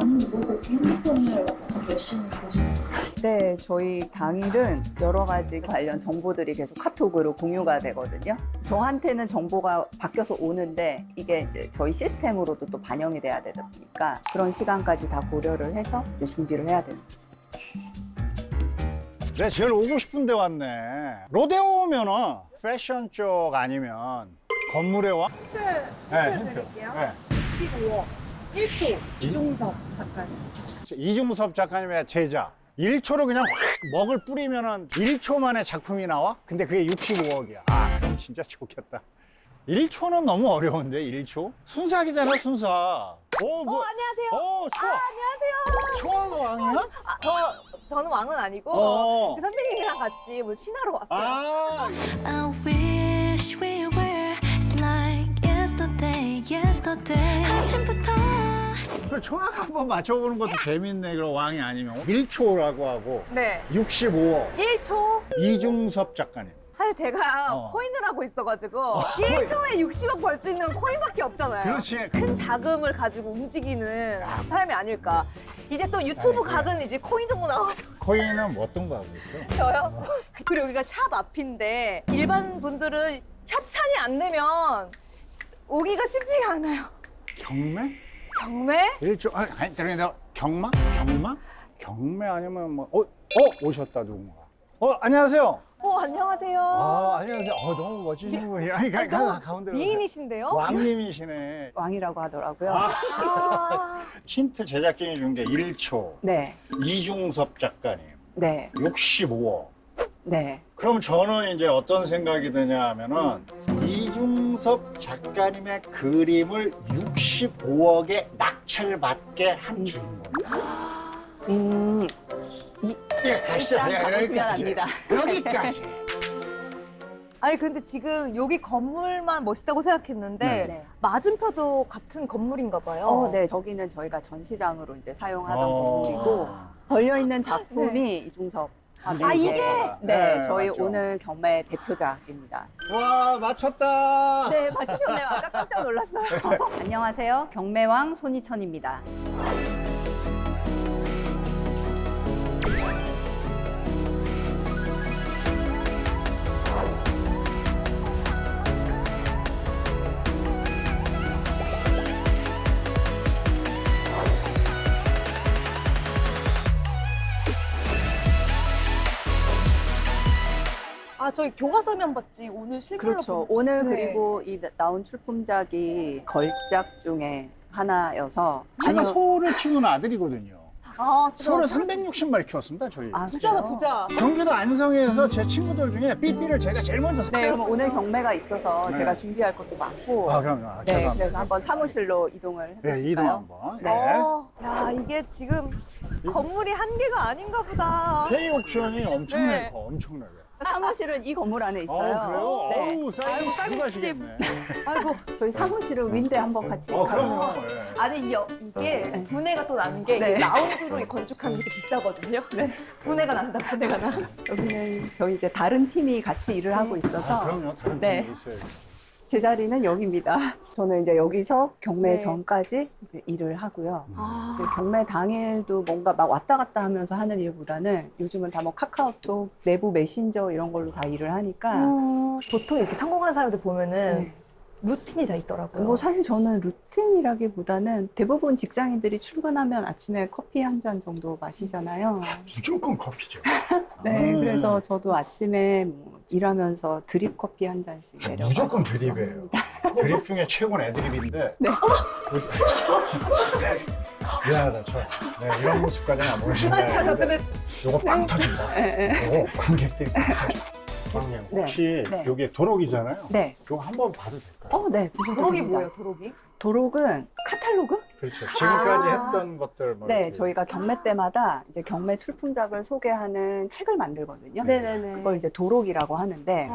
아니 뭐 그렇게 핸드폰을 열심히 보시는 거예요? 네, 저희 당일은 여러 가지 관련 정보들이 계속 카톡으로 공유가 되거든요. 저한테는 정보가 바뀌어서 오는데 이게 이제 저희 시스템으로도 또 반영이 돼야 되다 보니까 그런 시간까지 다 고려를 해서 이제 준비를 해야 되는 거죠. 내가 제일 오고 싶은 데 왔네. 로데오 오면은 패션 쪽 아니면 건물에 와? 네, 힌트. 드릴게요. 네. 15억 1초 이중섭 작가님. 이중섭 작가님의 제자. 1초로 그냥 확 먹을 뿌리면은 1초 만에 작품이 나와? 근데 그게 65억이야. 아, 그럼 진짜 좋겠다. 1초는 너무 어려운데, 1초? 순삭이잖아, 순삭. 오, 뭐. 안녕하세요. 오, 초아. 안녕하세요. 초아가 왕이야? 저는 왕은 아니고 어. 그 선배님이랑 같이 뭐 신화로 왔어요. 아, I wish we were like yesterday, yesterday. 아침부터 그 초아가 한번 맞춰보는 것도 재밌네. 그럼 왕이 아니면. 1초라고 하고. 네. 65억. 1초. 이중섭 작가님. 사실 제가 어. 코인을 하고 있어가지고 1초에 60억 벌 수 있는 코인밖에 없잖아요. 그렇지. 큰 자금을 가지고 움직이는 사람이 아닐까. 이제 또 유튜브 각은 이제 코인 정보 나와서 코인은 뭐 어떤 거 하고 있어? 저요? 그리고 여기가 샵 앞인데 일반 분들은 협찬이 안 되면 오기가 쉽지가 않아요. 경매? 경매? 1초. 아니, 그러니까 경마? 경마? 경매 아니면 뭐, 오셨다, 누군가. 안녕하세요. 안녕하세요. 안녕하세요. 너무 멋지신 분이에요. 아니, 가운데로. 미인이신데요? 왕님이시네. 왕이라고 하더라고요. 힌트 제작진이 준 게 1초. 네, 이중섭 작가님. 네, 65억. 네. 그럼 저는 이제 어떤 생각이 드냐 하면은 이중섭 작가님의 그림을 65억에 낙찰 받게 한 주인공이야. 예, 가시죠. 일단 예, 가보시면 압니다. 여기까지. 아니 근데 지금 여기 건물만 멋있다고 생각했는데 네. 맞은편도 같은 건물인가 봐요. 네, 저기는 저희가 전시장으로 이제 사용하던 어. 건물이고 걸려 있는 작품이 이중섭. 이게? 네, 네, 저희 맞죠. 오늘 경매 대표작입니다. 와, 맞췄다. 네, 맞추셨네요. 아까 깜짝 놀랐어요. 안녕하세요. 경매왕 손희천입니다. 저희 교과서면 봤지 오늘 실물로 그렇죠. 오늘 네. 그리고 이 나온 출품작이 걸작 중에 하나여서 제가 아니요. 소를 키우는 아들이거든요. 소를 진짜 360마리 키웠습니다, 저희. 부자다 그래요? 부자. 경기도 안성에서 제 친구들 중에 삐삐를 제가 제일 먼저 네, 샀어요. 그럼 오늘 경매가 있어서 네. 제가 준비할 것도 많고 그럼요. 네, 죄송합니다. 그래서 한번 사무실로 이동을 네, 해보실까요? 이동 한번. 네. 야 이게 지금 건물이 한 개가 아닌가 보다. 페이 옵션이 엄청나게 네. 커, 엄청나게. 사무실은 이 건물 안에 있어요. 그래요? 네. 어우, 사이즈 쌀국집. 가시겠네. 아이고. 저희 사무실은 윈대 한번 같이 그럼요. 예. 아니 이게 분해가 또 나는 게 네. 이게 라운드로 건축하는 게 비싸거든요. 네. 분해가 난다 분해가 나. 여기는 저희 이제 다른 팀이 같이 일을 하고 있어서 그럼요. 다른 네. 팀이 있어야죠. 제 자리는 여기입니다. 저는 이제 여기서 경매 네. 전까지 이제 일을 하고요. 아. 근데 경매 당일도 뭔가 막 왔다 갔다 하면서 하는 일보다는 요즘은 다 뭐 카카오톡, 내부 메신저 이런 걸로 다 일을 하니까 보통 이렇게 성공한 사람들 보면은 네. 루틴이 다 있더라고요. 뭐 사실 저는 루틴이라기보다는 대부분 직장인들이 출근하면 아침에 커피 한 잔 정도 마시잖아요. 무조건 커피죠. 네, 그래서 저도 아침에 뭐 일하면서 드립 커피 한 잔씩 내려. 무조건 드립이에요. 드립 중에 최고는 애드립인데. 네. 미안하다, 이런 모습까지는 안 보여주는데. 근데 요거 빵 터진다. 요거 관객들이 빵 터져. 형님, 네. 혹시 네. 여기 도록이잖아요. 네. 요거 한번 봐도 될까요? 네. 무슨 도록이 소리입니다. 뭐예요? 도록이? 도록은 카탈로그? 그렇죠. 지금까지 아. 했던 것들. 뭐 네, 이렇게. 저희가 경매 때마다 이제 경매 출품작을 소개하는 책을 만들거든요. 네네네. 그걸 이제 도록이라고 하는데,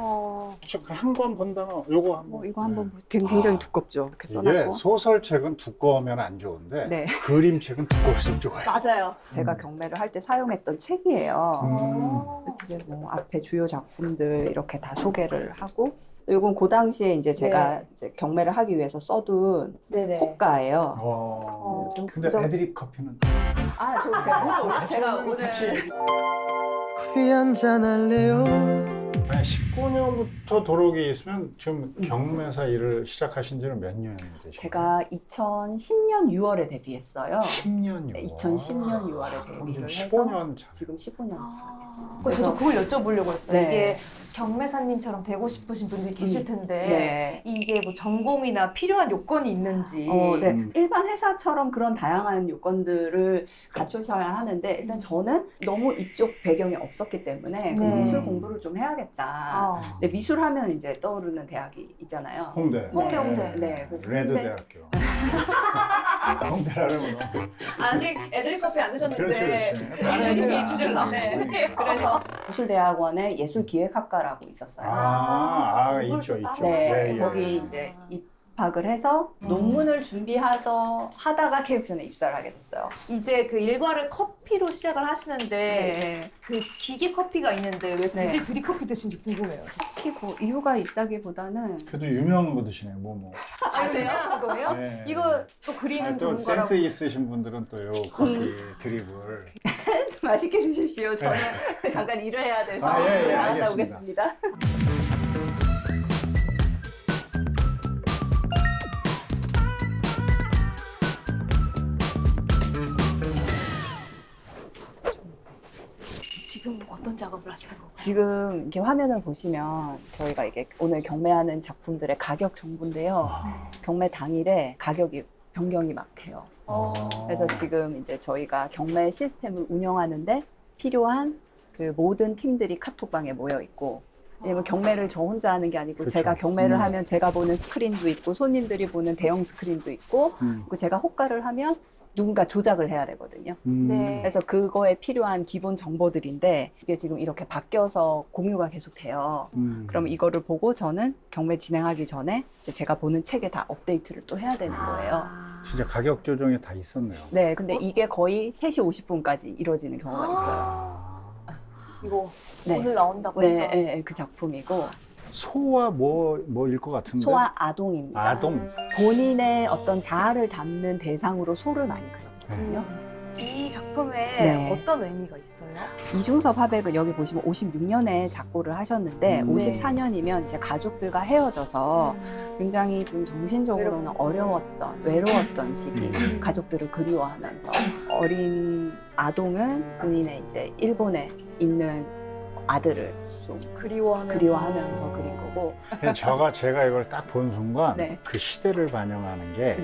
한권 본다면 요거 한번. 뭐 이거 한번 굉장히 아. 두껍죠. 이렇게 이게 써놨고. 소설책은 두꺼우면 안 좋은데 네. 그림책은 두꺼울수록 좋아요. 맞아요. 제가 경매를 할 때 사용했던 책이에요. 음. 이제 뭐 앞에 주요 작품들 이렇게 다 소개를 하고, 이건 그 당시에 이제 제가 네. 이제 경매를 하기 위해서 써둔 네네. 호가예요. 근데 그래서- 애드립 커피는 아, 제가 오늘 커피 한잔 할래요? 19년부터 도록이 있으면 지금 경매사 일을 시작하신 지는 몇 년이 되시나요? 제가 2010년 6월에 데뷔했어요. 10년 6월. 네, 2010년 6월에 데뷔를 해서 15년 차. 지금 15년 차 됐습니다. 저도 그걸 여쭤보려고 했어요. 네. 이게 경매사님처럼 되고 싶으신 분들이 계실 텐데 네. 이게 뭐 전공이나 필요한 요건이 있는지. 네. 음. 일반 회사처럼 그런 다양한 요건들을 갖추셔야 하는데 일단 저는 너무 이쪽 배경이 없었기 때문에 그 네. 미술 공부를 좀 해야겠다. 근데 미술하면 이제 떠오르는 대학이 있잖아요. 홍대. 홍대, 홍대. 네, 그래서 레드 홍대- 대학교. 홍대라는 건 아직 애들이 커피 안 드셨는데 그렇지. 다른 애들이 아, 주제를 나왔어요. 그래서 미술대학원에 예술기획학과라고 있었어요. 있죠, 그걸 또 있죠. 네, 예, 거기 예. 이제 입학을 해서 논문을 하다가 교육전에 입사를 하게 됐어요. 이제 그 일과를 커피로 시작을 하시는데 네. 그 기계 커피가 있는데 왜 굳이 네. 드립커피 드신지 궁금해요. 특히 뭐 이유가 있다기보다는 그래도 유명한 거 드시네요. 뭐. 아세요? 거예요? 네. 이거 또 그림 또 좋은 센스 거라고. 있으신 분들은 또 요 커피 드립을. 맛있게 드십시오. 저는 잠깐 일을 해야 돼서 예, 나갔다 알겠습니다. 오겠습니다. 지금 어떤 작업을 하시는 건가요? 지금 이렇게 화면을 보시면 저희가 이게 오늘 경매하는 작품들의 가격 정보인데요. 경매 당일에 가격이 변경이 막 돼요. 그래서 지금 이제 저희가 경매 시스템을 운영하는데 필요한 그 모든 팀들이 카톡방에 모여 있고, 왜냐면 경매를 저 혼자 하는 게 아니고 그렇죠. 제가 경매를 하면 제가 보는 스크린도 있고 손님들이 보는 대형 스크린도 있고, 그리고 제가 호가를 하면 누군가 조작을 해야 되거든요. 네. 그래서 그거에 필요한 기본 정보들인데 이게 지금 이렇게 바뀌어서 공유가 계속 돼요. 그럼 이거를 보고 저는 경매 진행하기 전에 이제 제가 보는 책에 다 업데이트를 또 해야 되는 거예요. 진짜 가격 조정이 다 있었네요. 네, 근데 이게 거의 3시 50분까지 이루어지는 경우가 있어요. 이거 네. 오늘 나온다고 네, 했던. 네, 그 작품이고 소와 뭐일 것 같은데. 소와 아동입니다. 아동. 본인의 어떤 자아를 담는 대상으로 소를 많이 그렸거든요. 이 작품에 네. 어떤 의미가 있어요? 이중섭 화백은 여기 보시면 56년에 작고를 하셨는데 54년이면 이제 가족들과 헤어져서 굉장히 좀 정신적으로는 외로웠던 시기, 가족들을 그리워하면서 어린 아동은 본인의 이제 일본에 있는 아들을 좀 그리워하면서 그린 거고. 제가 이걸 딱 본 순간 네. 그 시대를 반영하는 게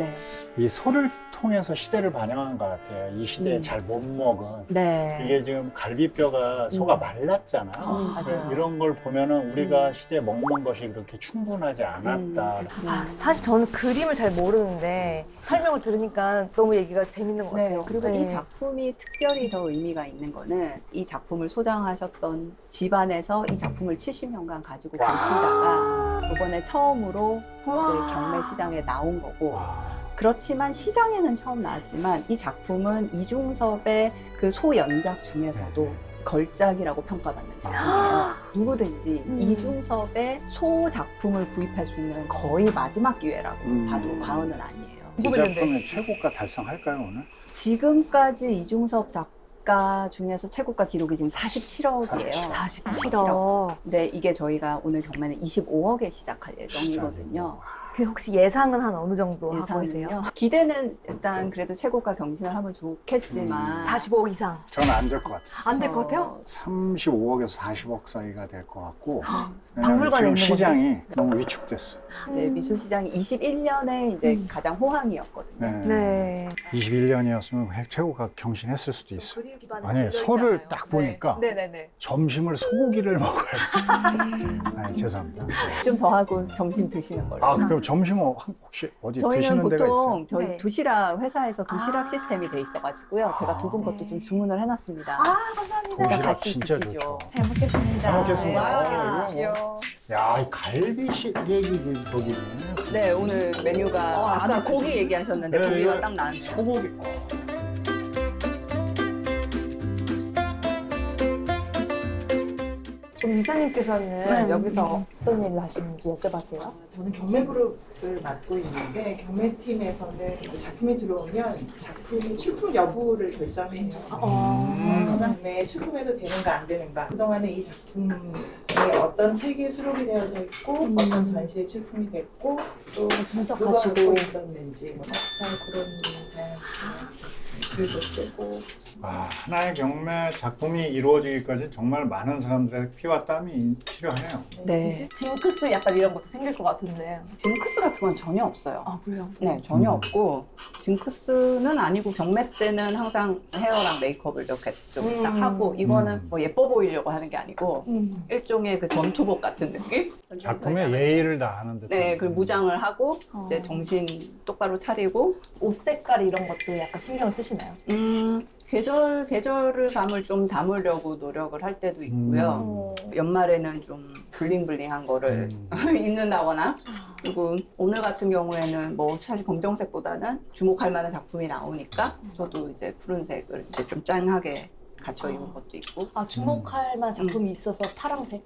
이 네. 소를 통해서 시대를 반영한 것 같아요. 이 시대에 잘 못 먹은. 네. 이게 지금 갈비뼈가 소가 말랐잖아. 맞아요. 이런 걸 보면은 우리가 시대에 먹는 것이 그렇게 충분하지 않았다. 사실 저는 그림을 잘 모르는데 설명을 들으니까 너무 얘기가 재밌는 것 네, 같아요. 그리고 네. 이 작품이 특별히 더 의미가 있는 거는 이 작품을 소장하셨던 집안에서 이 작품을 70년간 가지고 계시다가 이번에 처음으로 이제 경매 시장에 나온 거고, 와. 그렇지만 시장에는 처음 나왔지만 이 작품은 이중섭의 그 소연작 중에서도 걸작이라고 평가받는 작품이에요. 누구든지 이중섭의 소 작품을 구입할 수 있는 거의 마지막 기회라고 봐도 과언은 아니에요. 이 작품의 최고가 달성할까요 오늘? 지금까지 이중섭 작가 중에서 최고가 기록이 지금 47억이에요. 47억. 네, 이게 저희가 오늘 경매는 25억에 시작할 예정이거든요. 그 혹시 예상은 한 어느 정도 하고 계세요? 예상은요. 기대는 일단 그래도 최고가 경신을 하면 좋겠지만 45억 이상. 저는 안 될 것 같아요. 안 될 것 같아요? 35억에서 40억 사이가 될 것 같고. 박물관에 지금 있는 시장이 너무 위축됐어요. 이제 미술 시장이 21년에 이제 가장 호황이었거든요. 네. 21년이었으면 최고가 경신했을 수도 있어요. 아니, 소를 딱 보니까 네네네. 점심을 소고기를 먹어요. 아니, 죄송합니다. 좀 더 하고 점심 드시는 걸로. 아, 그럼 점심은 혹시 어디 저희는 드시는 데가 있어요? 보통 저희 네. 도시락 회사에서 도시락 아. 시스템이 돼 있어가지고요. 제가 두 분 것도 좀 주문을 해놨습니다. 아, 감사합니다. 도시락 같이 진짜 드시죠. 좋죠. 잘 먹겠습니다. 잘 먹겠습니다. 맛있게 아, 드십시오. 야, 이 갈비식 얘기 거기네. 네, 오늘 메뉴가 아까 고기 얘기하셨는데 네, 고기가 이거 딱 나왔네요. 소고기. 그럼 이사님께서는 여기서 어떤 일을 하시는지 여쭤봐도 돼요? 저는 경매그룹을 맡고 있는데 경매팀에서는 이제 작품이 들어오면 작품이 출품 여부를 결정해요. 경매 출품해도 되는가 안 되는가. 그동안에 이 작품에 어떤 책이 수록이 되어져 있고 어떤 전시에 출품이 됐고 또 누가 갖고 있었는지 뭐 그런 다양한 글도 쓰고. 아, 하나의 경매 작품이 이루어지기까지 정말 많은 사람들의 피와 땀이 필요해요. 네. 징크스 약간 이런 것도 생길 것 같은데. 징크스 같은 건 전혀 없어요. 아 그래요? 네, 전혀 없고 징크스는 아니고 경매 때는 항상 헤어랑 메이크업을 이렇게 좀 딱 하고 이거는 뭐 예뻐 보이려고 하는 게 아니고 일종의 그 전투복 같은 느낌? 작품에 예의를 다하는 듯. 네, 그 무장을 하고 이제 정신 똑바로 차리고 옷 색깔 이런 것도 약간 신경 쓰시나요? 계절을 감을 좀 담으려고 노력을 할 때도 있고요. 연말에는 좀 블링블링한 거를 입는다거나 그리고 오늘 같은 경우에는 뭐 사실 검정색보다는 주목할 만한 작품이 나오니까 저도 이제 푸른색을 이제 좀 짠하게 갖춰 입은 것도 있고 아 주목할 만한 작품이 있어서 파랑색?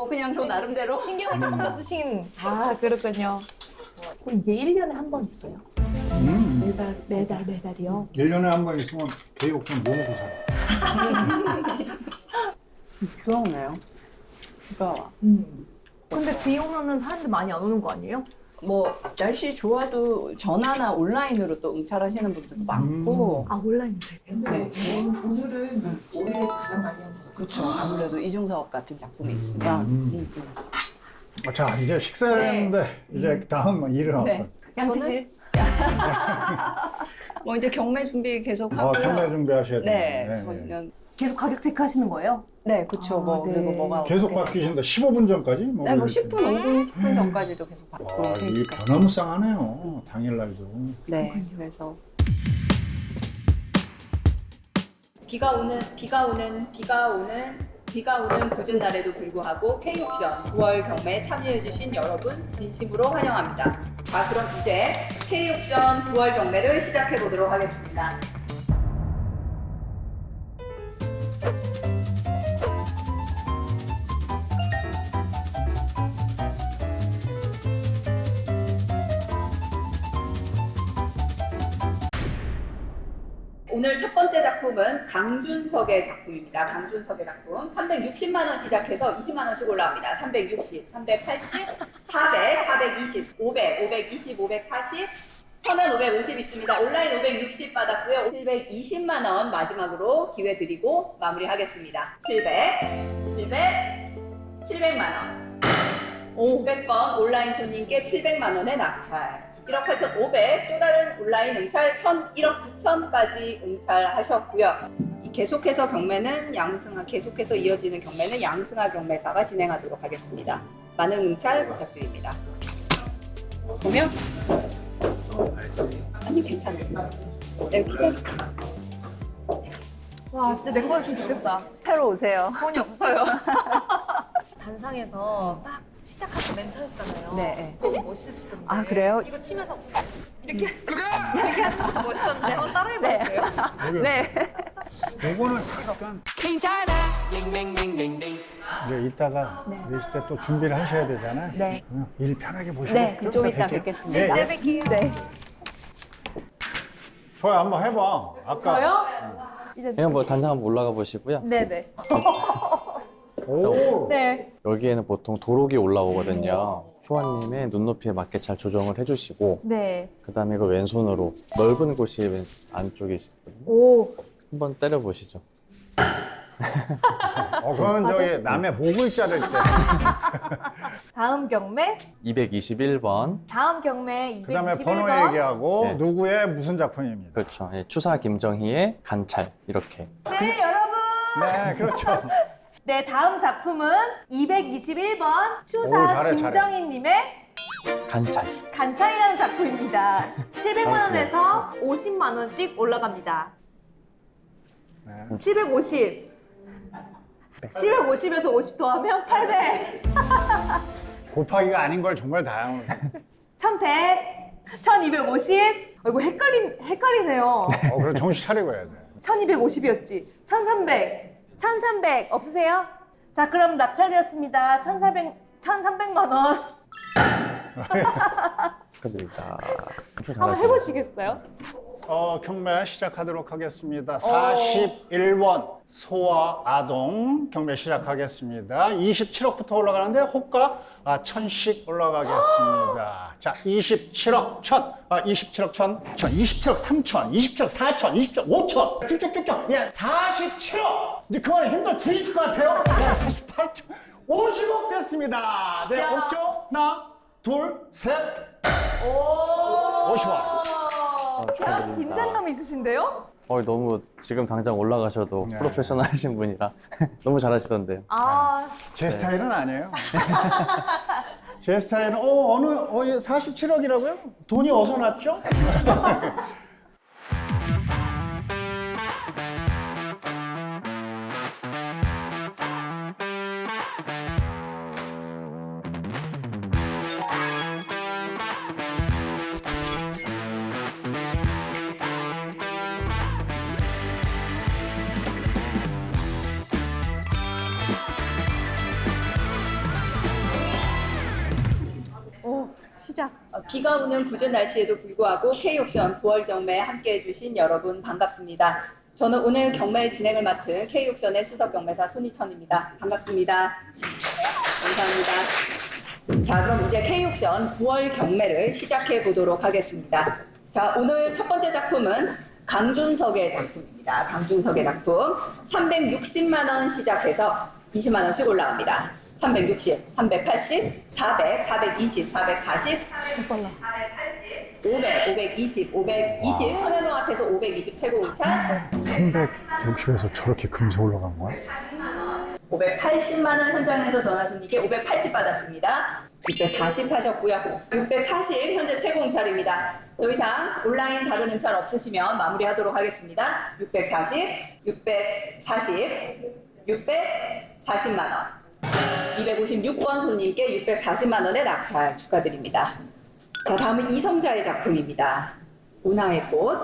그냥 저 나름대로 신경을 조금 더 쓰신. 아 그렇군요. 이게 1년에 한 번 있어요. 매달이요? 1년에 한 번 있으면 개욕좀 뭐 먹고 살아? 비가 오네요. 비가 와. 근데 비 오면은 사람들 많이 안 오는 거 아니에요? 뭐 날씨 좋아도 전화나 온라인으로 또 응찰하시는 분들도 많고 아 온라인 돼요? 네. 오늘은 올해 가장 많이 한 것 같아요. 그렇죠. 아무래도 이중사업 같은 작품이 있으면 자, 이제 식사를 했는데 이제 다음 일은 어떤? 네. 양치질. 뭐 이제 경매 준비 계속 하고요. 경매 준비하셔야 돼요. 네, 저희는 계속 가격 체크하시는 거예요? 네, 그렇죠. 뭐 네. 그리고 뭐가 계속 어떻게- 바뀌신다. 15분 전까지? 뭐 네, 뭐 이렇게. 10분, 5분, 10분 전까지도 계속 받고 와, 이 케이스가. 변화무쌍하네요. 당일날도. 네, 그래서 비가 오는 궂은 날에도 불구하고 K옥션 9월 경매에 참여해주신 여러분 진심으로 환영합니다. 자, 그럼 이제 K옥션 9월 경매를 시작해 보도록 하겠습니다. 오늘 첫 번째 작품은 강준석의 작품입니다. 강준석의 작품 360만 원 시작해서 20만 원씩 올라갑니다. 360, 380, 400, 420, 500, 520, 540, 서면 550 있습니다. 온라인 560 받았고요. 720만 원 마지막으로 기회 드리고 마무리하겠습니다. 700만 원. 500번 온라인 손님께 700만 원의 낙찰. 1억 8,500, 또 다른 온라인 응찰 1억 9천까지 응찰하셨고요. 계속해서 계속해서 이어지는 경매는 양승하 경매사가 진행하도록 하겠습니다. 많은 응찰 부탁드립니다. 보면 아니 괜찮아요. 네, 와 진짜 내 거였으면 좋겠다. 새로 오세요. 돈이 없어요. 단상에서 딱 시작할 때 멘트 하셨잖아요. 네. 너무 멋있으시던데. 아, 그래요? 이거 치면서 이렇게 하시는 거 멋있었는데 한번 따라해볼게요. 네. 요거는 약간 이제 이따가 4시 때 또 준비를 하셔야 되잖아요. 네. 그냥 일 편하게 보시고 네, 좀 이따 뵐게요. 뵙겠습니다. 예, 예. 뵐게요. 네. 좋아요, 한번 해봐. 아까. 저요? 그냥 뭐 단상 한번 올라가 보시고요. 네네. 오. 네. 여기에는 보통 도록이 올라오거든요. 효아님의 눈높이에 맞게 잘 조정을 해주시고 네. 그다음에 이거 왼손으로 넓은 곳이 안쪽에 있거든요. 오. 한번 때려보시죠. 그건 저기 남의 목을 자를 때. 다음 경매. 221번. 다음 경매 221번. 그다음에 번호 얘기하고 네. 누구의 무슨 작품입니다. 그렇죠. 예, 추사 김정희의 관찰 이렇게. 네, 여러분. 네, 그렇죠. 네, 다음 작품은 221번 오, 추사 잘해, 김정희님의 관찰. 관찰이라는 작품입니다. 700만 원에서 50만 원씩 올라갑니다. 네. 750. 750에서 50 더하면 800. 곱하기가 아닌 걸 정말 다양하게. 1100. 1250. 이거 헷갈리네요. 그래 정신 차리고 해야 돼. 1250이었지. 1300. 1300 없으세요? 자, 그럼 낙찰되었습니다. 1,300만 원. 축하드립니다. 한번 해보시겠어요? 경매 시작하도록 하겠습니다. 41번 소아 아동 경매 시작하겠습니다. 27억부터 올라가는데 호가 1,000씩 올라가겠습니다. 자, 27억 1,000, 27억 1,000, 27억 3천, 27억 4천, 27억 5천, 쭉쭉쭉쭉. 예, 47억. 이제 그만해 힘들 죽일 것 같아요. 예, 48천, 50억 됐습니다. 네, 없죠? 하나, 둘, 셋. 50억. 야, 축하드립니다. 긴장감 있으신데요? 너무 지금 당장 올라가셔도 네. 프로페셔널하신 분이라 너무 잘하시던데요. 아, 제 스타일은 아니에요. 제 스타일은 47억이라고요? 돈이 어디서 났죠? 시작. 비가 오는 궂은 날씨에도 불구하고 K옥션 9월 경매에 함께해 주신 여러분 반갑습니다. 저는 오늘 경매 진행을 맡은 K옥션의 수석 경매사 손희천입니다. 반갑습니다. 감사합니다. 자, 그럼 이제 K옥션 9월 경매를 시작해 보도록 하겠습니다. 자, 오늘 첫 번째 작품은 강준석의 작품입니다. 강준석의 작품 360만 원 시작해서 20만 원씩 올라갑니다. 360, 380, 400, 420, 440, 진짜 빨라. 500, 520, 520, 서면동 앞에서 520 최고음차, 360에서 저렇게 금세 올라간 거야? 580만 원 현장에서 전화 손님께 580 받았습니다. 640 하셨고요. 640 현재 최고음차입니다. 더 이상 온라인 다른 음차 없으시면 마무리하도록 하겠습니다. 640, 640, 640만 원. 256번 손님께 640만 원의 낙찰 축하드립니다. 자, 다음은 이성자의 작품입니다. 운하의 꽃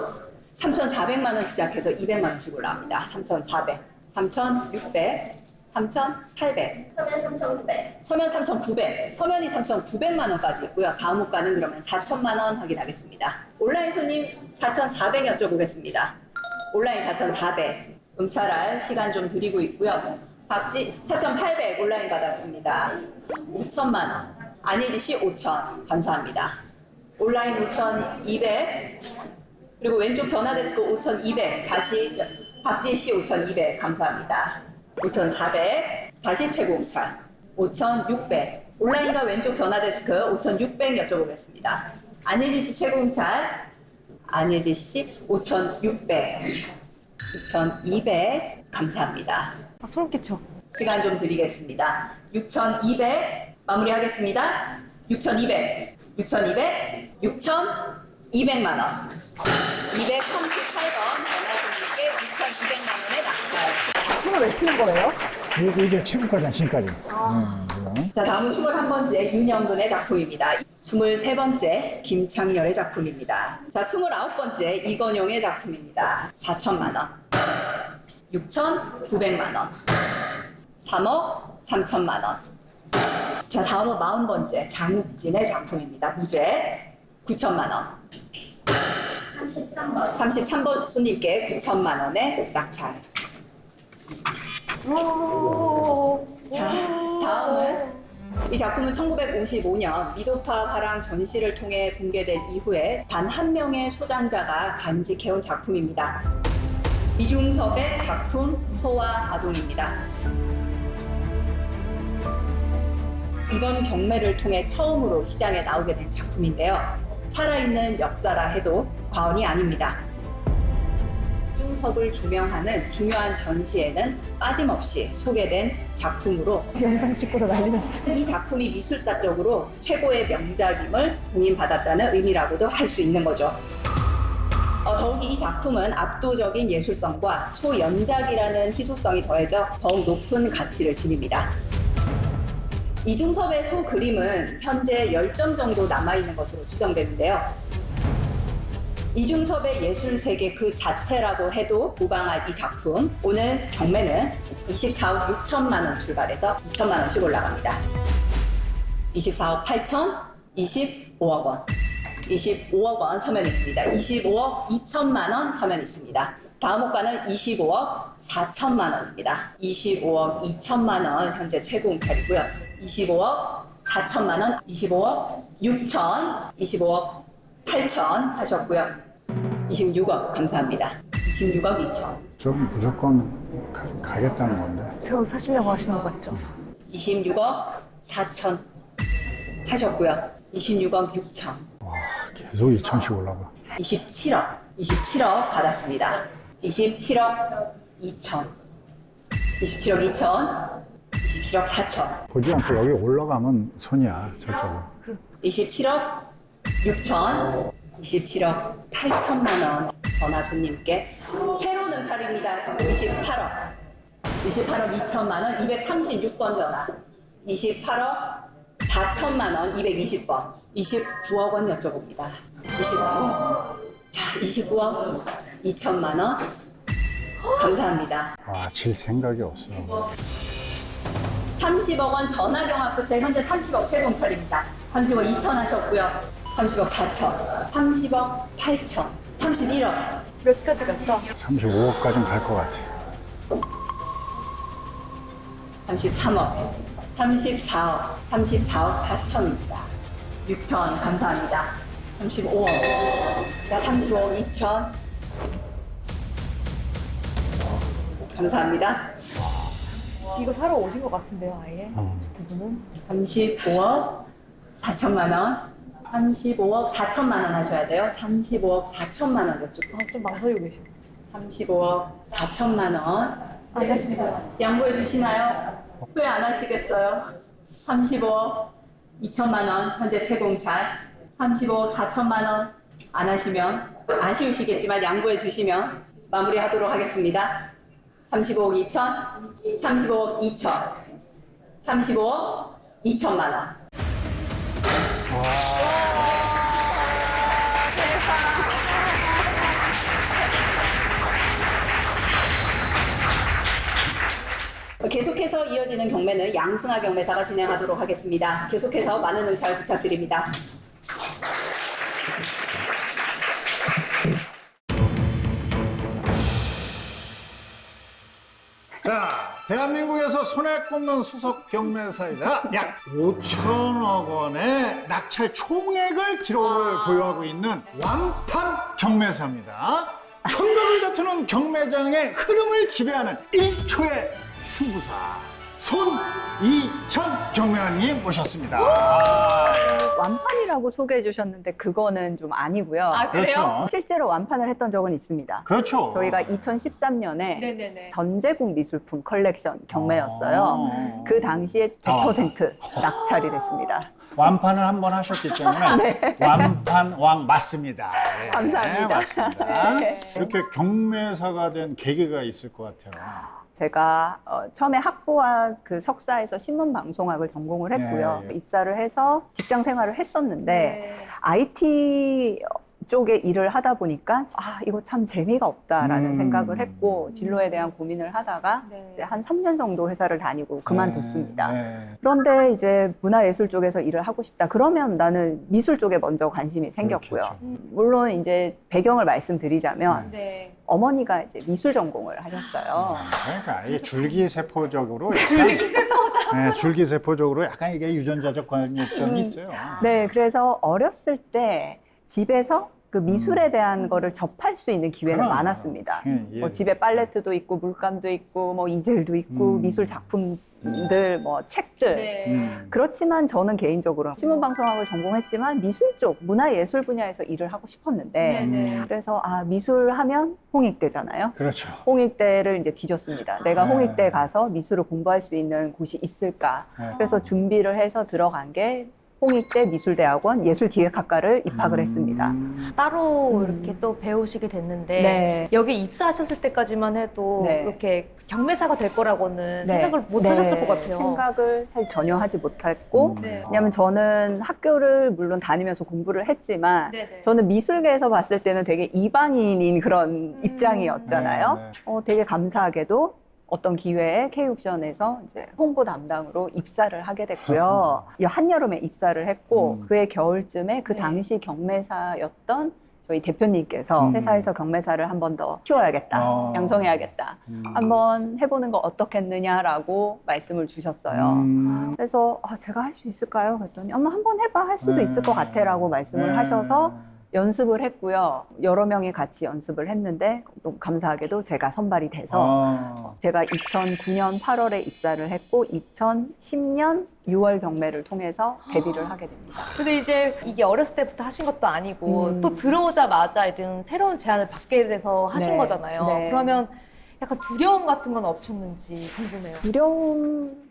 3,400만 원 시작해서 200만 원씩 올라갑니다. 3,400, 3,600, 3,800, 서면 3,900. 서면 3,900, 서면이 3,900만 원까지 있고요. 다음 호가는 그러면 4,000만 원 확인하겠습니다. 온라인 손님 4,400 여쭤보겠습니다. 온라인 4,400, 음찰할 시간 좀 드리고 있고요. 박지 4,800 온라인 받았습니다. 5천만 원. 안혜지 씨 5천 감사합니다. 온라인 5,200 그리고 왼쪽 전화데스크 5,200 다시 박지 씨 5,200 감사합니다. 5,400 다시 최고음찰 5,600 온라인과 왼쪽 전화데스크 5,600 여쭤보겠습니다. 안혜지 씨 최고음찰 안혜지 씨 5,600 6,200 감사합니다. 아, 소름 끼쳐. 시간 좀 드리겠습니다. 6,200 마무리하겠습니다. 6,200, 6,200, 6,200만 원. 238번 전화손님께 6,200만 원의 낙찰. 박수를 외치는 거예요? 이게 최고까지 지금까지. 자, 다음은 21번째 윤영근의 작품입니다. 23번째 김창렬의 작품입니다. 자, 29번째 이건용의 작품입니다. 4천만 원. 6,900만 원. 3억 3천만 원. 자, 다음은 40번째 장욱진의 작품입니다. 무죄 9천만 원. 33번. 33번 손님께 9천만 원의 낙찰. 자, 다음은 이 작품은 1955년 미도파 화랑 전시를 통해 공개된 이후에 단 한 명의 소장자가 간직해온 작품입니다. 이중섭의 작품 소아 아동입니다. 이번 경매를 통해 처음으로 시장에 나오게 된 작품인데요. 살아있는 역사라 해도 과언이 아닙니다. 이중섭을 조명하는 중요한 전시에는 빠짐없이 소개된 작품으로 영상 찍고도 난리 났어. 이 작품이 미술사적으로 최고의 명작임을 공인받았다는 의미라고도 할 수 있는 거죠. 더욱이 이 작품은 압도적인 예술성과 소연작이라는 희소성이 더해져 더욱 높은 가치를 지닙니다. 이중섭의 소 그림은 현재 10점 정도 남아있는 것으로 추정되는데요. 이중섭의 예술 세계 그 자체라고 해도 무방할 이 작품. 오늘 경매는 24억 6천만 원 출발해서 2천만 원씩 올라갑니다. 24억 8천, 25억 원. 25억 원 서면 있습니다. 25억 2천만 원 서면 있습니다. 다음 호가는 25억 4천만 원입니다. 25억 2천만 원 현재 최고 응찰이고요. 25억 4천만 원, 25억 6천, 25억 8천 하셨고요. 26억 감사합니다. 26억 2천. 좀 무조건 가겠다는 건데. 저 사시려고 하시는 거 맞죠? 26억 4천 하셨고요. 26억 6천. 와, 계속 2천씩 올라가. 27억 받았습니다. 27억 2천. 27억 2천. 27억 4천. 보지 않고 여기 올라가면 손이야, 저쪽은. 27억 6천. 27억 8천만 원 전화 손님께 새로운 응찰입니다. 28억 2천만 원 236번 전화. 28억 4천만 원 220번. 29억 원 여쭤봅니다. 29억. 자, 29억 2천만 원 감사합니다. 와, 질 생각이 없어. 30억 원 전화 경합 끝에 현재 30억 최고 응찰입니다. 30억 2천 하셨고요. 30억 4천, 30억 8천, 31억. 몇 가지 갔어? 35억까지는 갈 것 같아. 33억, 34억, 34억 4천입니다. 6천 감사합니다. 35억. 자, 35억 2천. 감사합니다. 이거 사러 오신 것 같은데요, 아예? 두 분은? 35억 4천만 원. 35억 4천만 원 하셔야 돼요. 35억 4천만 원 여쭙겠습니다. 좀 망설이고 계시고. 35억 4천만 원. 안 하시나요? 양보해 주시나요? 왜 안 하시겠어요? 35억 2천만 원 현재 최공찰. 35억 4천만 원 안 하시면 아쉬우시겠지만 양보해 주시면 마무리하도록 하겠습니다. 35억 2천, 35억 2천, 35억 2천만 원. 계속해서 이어지는 경매는 양승하 경매사가 진행하도록 하겠습니다. 계속해서 많은 응찰 부탁드립니다. 자, 대한민국에서 손에 꼽는 수석 경매사이자 약 5천억 원의 낙찰 총액을 기록을 보유하고 있는 완판 경매사입니다. 천도를 다투는 경매장의 흐름을 지배하는 1초의 승부사 손이천 경매원님 모셨습니다. 완판이라고 소개해 주셨는데 그거는 좀 아니고요. 아, 그래요? 그렇죠. 실제로 완판을 했던 적은 있습니다. 그렇죠. 저희가 2013년에 네네네. 전제국 미술품 컬렉션 경매였어요. 그 당시에 100% 낙찰이 됐습니다. 완판을 한번 하셨기 때문에 완판 왕 맞습니다. 네, 감사합니다. 맞습니다. 네. 이렇게 경매사가 된 계기가 있을 것 같아요. 제가 처음에 학부와 그 석사에서 신문방송학을 전공을 했고요. 네. 입사를 해서 직장 생활을 했었는데 네. IT 쪽에 일을 하다 보니까 이거 참 재미가 없다라는 생각을 했고 진로에 대한 고민을 하다가 네. 이제 한 3년 정도 회사를 다니고 그만뒀습니다. 네. 그런데 이제 문화예술 쪽에서 일을 하고 싶다. 그러면 나는 미술 쪽에 먼저 관심이 생겼고요. 그렇겠죠. 물론 이제 배경을 말씀드리자면 네. 어머니가 이제 미술 전공을 하셨어요. 그러니까 이게 줄기세포적으로 줄기세포적으로 약간 이게 유전자적 관계점이 있어요. 네, 그래서 어렸을 때 집에서 그 미술에 대한 거를 접할 수 있는 기회는 그럼. 많았습니다. 예. 뭐 집에 팔레트도 있고 물감도 있고 뭐 이젤도 있고 미술 작품들 뭐 책들. 네. 그렇지만 저는 개인적으로 신문방송학을 전공했지만 미술 쪽 문화예술 분야에서 일을 하고 싶었는데 네네. 그래서 미술 하면 홍익대잖아요. 그렇죠. 홍익대를 이제 뒤졌습니다. 내가 네. 홍익대 가서 미술을 공부할 수 있는 곳이 있을까. 네. 그래서 준비를 해서 들어간 게 홍익대 미술대학원 예술기획학과를 입학을 했습니다. 따로 이렇게 또 배우시게 됐는데 네. 여기 입사하셨을 때까지만 해도 네. 이렇게 경매사가 될 거라고는 네. 생각을 못 네. 하셨을 것 같아요. 생각을 전혀 하지 못했고 네. 왜냐하면 저는 학교를 물론 다니면서 공부를 했지만 네네. 저는 미술계에서 봤을 때는 되게 이방인인 그런 입장이었잖아요. 네, 네. 되게 감사하게도 어떤 기회에 K옥션에서 이제 홍보 담당으로 입사를 하게 됐고요. 이 한여름에 입사를 했고 그해 겨울쯤에 그 네. 당시 경매사였던 저희 대표님께서 회사에서 경매사를 한 번 더 키워야겠다, 양성해야겠다, 한번 해보는 거 어떻겠느냐라고 말씀을 주셨어요. 그래서 제가 할 수 있을까요? 그랬더니 엄마 한번 해봐, 할 수도 네. 있을 것 같아라고 말씀을 네. 하셔서 연습을 했고요. 여러 명이 같이 연습을 했는데 또 감사하게도 제가 선발이 돼서 제가 2009년 8월에 입사를 했고 2010년 6월 경매를 통해서 데뷔를 하게 됩니다. 근데 이제 이게 어렸을 때부터 하신 것도 아니고 또 들어오자마자 이런 새로운 제안을 받게 돼서 하신 네. 거잖아요. 네. 그러면 약간 두려움 같은 건 없으셨는지 궁금해요.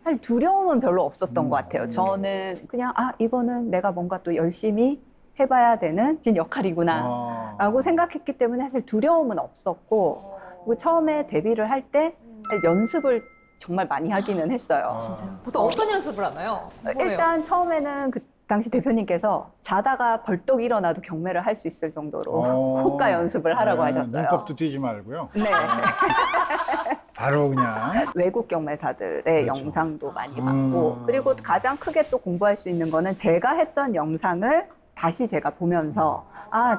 사실 두려움은 별로 없었던 것 같아요. 저는 그냥 이거는 내가 뭔가 또 열심히 해봐야 되는 진 역할이구나 라고 생각했기 때문에 사실 두려움은 없었고 그리고 처음에 데뷔를 할 때 연습을 정말 많이 하기는 했어요. 진짜요? 보통 어떤 연습을 하나요? 궁금해요. 일단 처음에는 그 당시 대표님께서 자다가 벌떡 일어나도 경매를 할 수 있을 정도로 호가 연습을 하라고 하셨어요. 눈곱도 띄지 말고요. 네. 바로 그냥. 외국 경매사들의 그렇죠. 영상도 많이 봤고 그리고 가장 크게 또 공부할 수 있는 거는 제가 했던 영상을 다시 제가 보면서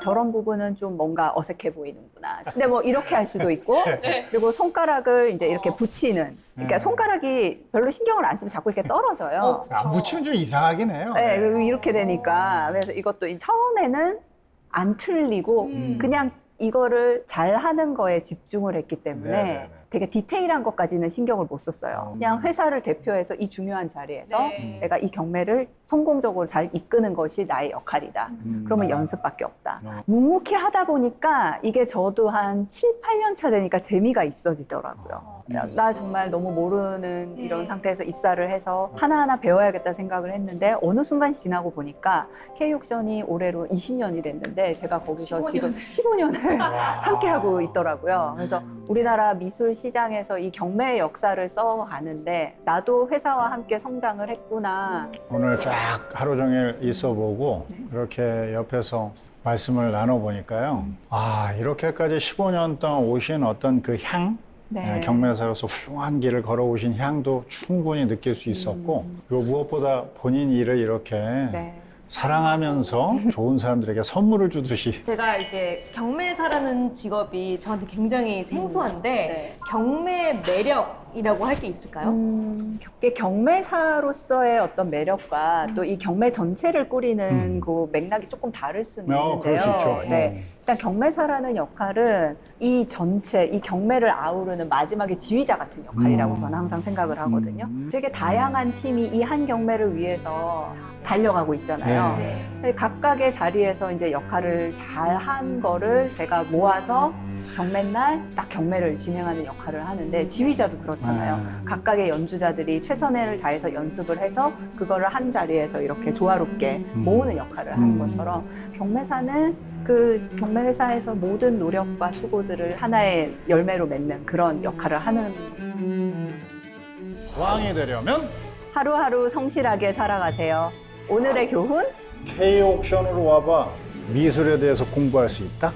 저런 부분은 좀 뭔가 어색해 보이는구나. 근데 뭐 이렇게 할 수도 있고 그리고 손가락을 이제 이렇게 붙이는 그러니까 손가락이 별로 신경을 안 쓰면 자꾸 이렇게 떨어져요. 안 붙이면 좀 이상하긴 해요. 네, 그리고 이렇게 되니까 그래서 이것도 처음에는 안 틀리고 그냥 이거를 잘 하는 거에 집중을 했기 때문에 네네네. 되게 디테일한 것까지는 신경을 못 썼어요. 그냥 회사를 대표해서 이 중요한 자리에서 네. 내가 이 경매를 성공적으로 잘 이끄는 것이 나의 역할이다. 그러면 연습밖에 없다. 묵묵히 하다 보니까 이게 저도 한 7, 8년 차 되니까 재미가 있어지더라고요. 나 정말 너무 모르는 이런 상태에서 입사를 해서 하나하나 배워야겠다 생각을 했는데 어느 순간 지나고 보니까 K옥션이 올해로 20년이 됐는데 제가 거기서 지금 15년을 함께하고 있더라고요. 그래서 우리나라 미술 시장에서 이 경매의 역사를 써가는데 나도 회사와 함께 성장을 했구나. 오늘 쫙 하루 종일 있어보고 그렇게 옆에서 말씀을 나눠보니까요. 이렇게까지 15년 동안 오신 어떤 그 향? 네. 경매사로서 훌륭한 길을 걸어오신 향도 충분히 느낄 수 있었고 그리고 무엇보다 본인 일을 이렇게 네. 사랑하면서 좋은 사람들에게 선물을 주듯이 제가 이제 경매사라는 직업이 저한테 굉장히 생소한데 네. 경매 매력이라고 할 게 있을까요? 이게 경매사로서의 어떤 매력과 또 이 경매 전체를 꾸리는 그 맥락이 조금 다를 수는 있는데요. 그럴 수 있죠. 네. 일단 경매사라는 역할은 이 전체, 이 경매를 아우르는 마지막에 지휘자 같은 역할이라고 저는 항상 생각을 하거든요. 되게 다양한 팀이 이 한 경매를 위해서 달려가고 있잖아요. 네. 각각의 자리에서 이제 역할을 잘 한 거를 제가 모아서 경매날 딱 경매를 진행하는 역할을 하는데 지휘자도 그렇잖아요. 각각의 연주자들이 최선을 다해서 연습을 해서 그거를 한 자리에서 이렇게 조화롭게 모으는 역할을 하는 것처럼 경매사는 그 경매회사에서 모든 노력과 수고들을 하나의 열매로 맺는 그런 역할을 하는 왕이 되려면 하루하루 성실하게 살아가세요. 오늘의 교훈 K옥션으로 와봐 미술에 대해서 공부할 수 있다.